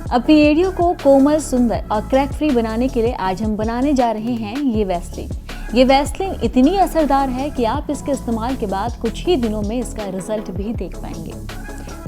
अपनी एड़ियों को कोमल, सुंदर और क्रैक फ्री बनाने के लिए आज हम बनाने जा रहे हैं ये वैसलीन। ये वैसलीन इतनी असरदार है कि आप इसके इस्तेमाल के बाद कुछ ही दिनों में इसका रिजल्ट भी देख पाएंगे।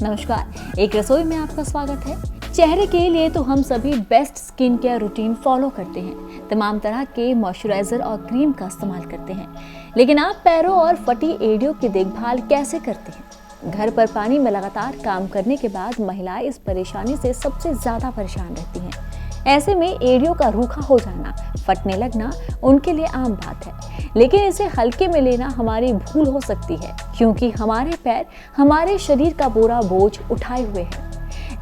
नमस्कार, एक रसोई में आपका स्वागत है। चेहरे के लिए तो हम सभी best skin care routine follow करते हैं, तमाम तरह के मॉइस्चराइजर और क्रीम का इस्तेमाल करते हैं, लेकिन आप पैरों और फटी एड़ियों की देखभाल कैसे करते हैं? घर पर पानी में लगातार काम करने के बाद महिलाएं इस परेशानी से सबसे ज्यादा परेशान रहती हैं। ऐसे में एड़ियों का रूखा हो जाना, फटने लगना उनके लिए आम बात है, लेकिन इसे हल्के में लेना हमारी भूल हो सकती है, क्योंकि हमारे पैर हमारे शरीर का पूरा बोझ उठाए हुए हैं।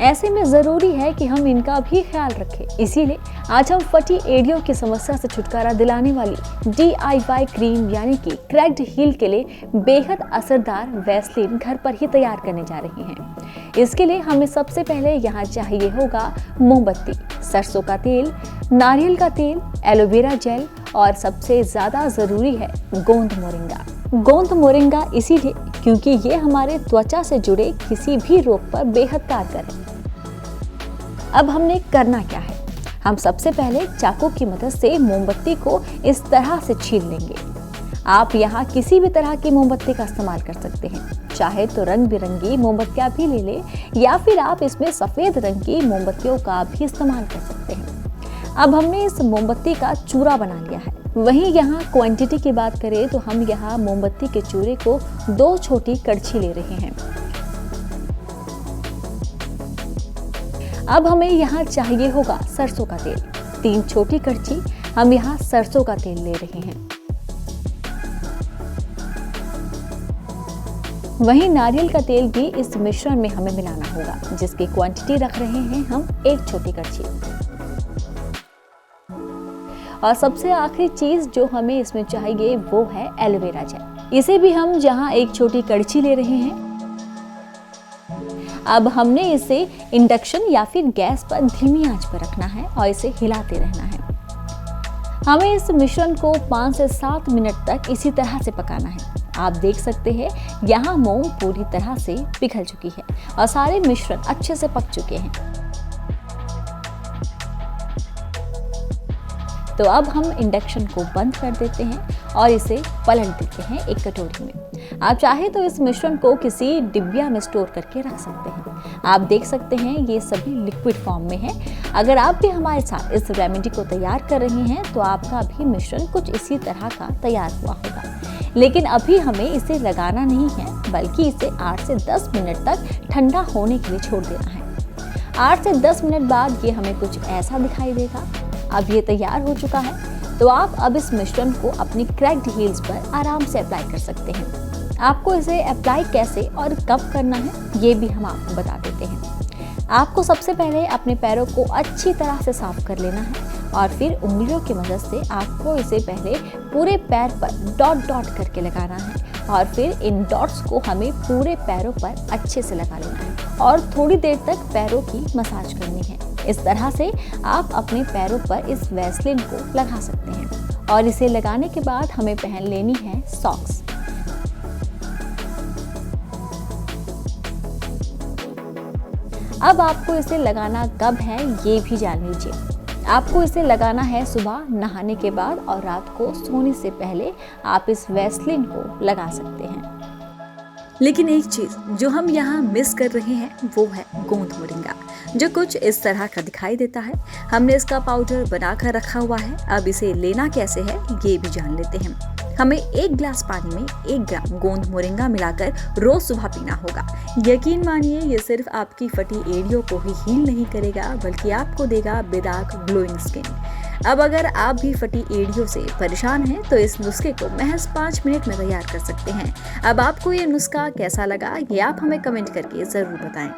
ऐसे में जरूरी है कि हम इनका भी ख्याल रखें। इसीलिए आज हम फटी एड़ियों की समस्या से छुटकारा दिलाने वाली DIY क्रीम यानी कि क्रैक्ड हील के लिए बेहद असरदार वैसलीन घर पर ही तैयार करने जा रहे हैं। इसके लिए हमें सबसे पहले यहाँ चाहिए होगा मोमबत्ती, सरसों का तेल, नारियल का तेल, एलोवेरा जेल और सबसे ज्यादा जरूरी है गोंद मोरिंगा। गोंद मोरिंगा इसीलिए क्योंकि ये हमारे त्वचा से जुड़े किसी भी रोग पर बेहद कारगर है। अब हमने करना क्या है? हम सबसे पहले चाकू की मदद से मोमबत्ती को इस तरह से छील लेंगे। आप यहाँ किसी भी तरह की मोमबत्ती का इस्तेमाल कर सकते हैं, चाहे तो रंग बिरंगी मोमबत्तियां भी ले लें या फिर आप इसमें सफेद रंग की मोमबत्तियों का भी इस्तेमाल कर सकते हैं। अब हमने इस मोमबत्ती का चूरा बना लिया है। वहीं यहाँ क्वांटिटी की बात करें तो हम यहाँ मोमबत्ती के चूरे को 2 छोटी कड़छी ले रहे हैं। अब हमें यहाँ चाहिए होगा सरसों का तेल, 3 छोटी कड़छी हम यहाँ सरसों का तेल ले रहे हैं। वहीं नारियल का तेल भी इस मिश्रण में हमें मिलाना होगा, जिसकी क्वांटिटी रख रहे हैं हम 1 छोटी कड़छी। और सबसे आखिरी चीज जो हमें इसमें चाहिए वो है एलोवेरा जेल। इसे भी हम जहां 1 छोटी कड़छी ले रहे हैं। अब हमने इसे इंडक्शन या फिर गैस पर धीमी आंच पर रखना है और इसे हिलाते रहना है। हमें इस मिश्रण को 5 से 7 मिनट तक इसी तरह से पकाना है। आप देख सकते हैं यहाँ मोम पूरी तरह से पिघल चुकी है और सारे मिश्रण अच्छे से पक चुके हैं। तो अब हम इंडक्शन को बंद कर देते हैं और इसे पलट देते हैं एक कटोरी में। आप चाहे तो इस मिश्रण को किसी डिब्बिया में स्टोर करके रख सकते हैं। आप देख सकते हैं ये सभी लिक्विड फॉर्म में है। अगर आप भी हमारे साथ इस रेमेडी को तैयार कर रहे हैं तो आपका भी मिश्रण कुछ इसी तरह का तैयार हुआ होगा, लेकिन अभी हमें इसे लगाना नहीं है, बल्कि इसे 8 से 10 मिनट तक ठंडा होने के लिए छोड़ देना है। 8 से 10 मिनट बाद ये हमें कुछ ऐसा दिखाई देगा। अब ये तैयार हो चुका है, तो आप अब इस मिश्रण को अपनी क्रैक्ड हील्स पर आराम से अप्लाई कर सकते हैं। आपको इसे अप्लाई कैसे और कब करना है ये भी हम आपको बता देते हैं। आपको सबसे पहले अपने पैरों को अच्छी तरह से साफ कर लेना है और फिर उंगलियों की मदद से आपको इसे पहले पूरे पैर पर डॉट डॉट करके लगाना है और फिर इन डॉट्स को हमें पूरे पैरों पर अच्छे से लगा लेना है और थोड़ी देर तक पैरों की मसाज करनी है। इस तरह से आप अपने पैरों पर इस वैसलीन को लगा सकते हैं और इसे लगाने के बाद हमें पहन लेनी है सॉक्स। अब आपको इसे लगाना कब है ये भी जान लीजिए। आपको इसे लगाना है सुबह नहाने के बाद और रात को सोने से पहले आप इस वैसलीन को लगा सकते हैं। लेकिन एक चीज जो हम यहाँ मिस कर रहे हैं वो है गोंद मोरिंगा, जो कुछ इस तरह का दिखाई देता है। हमने इसका पाउडर बनाकर रखा हुआ है। अब इसे लेना कैसे है ये भी जान लेते हैं। हमें 1 गिलास पानी में 1 ग्राम गोंद मोरिंगा मिलाकर रोज सुबह पीना होगा। यकीन मानिए ये सिर्फ आपकी फटी एड़ियों को ही हील नहीं करेगा, बल्कि आपको देगा बेदाग ग्लोइंग स्किन। अब अगर आप भी फटी एड़ियों से परेशान हैं तो इस नुस्खे को महज 5 मिनट में तैयार कर सकते हैं। अब आपको ये नुस्खा कैसा लगा ये आप हमें कमेंट करके जरूर बताएं।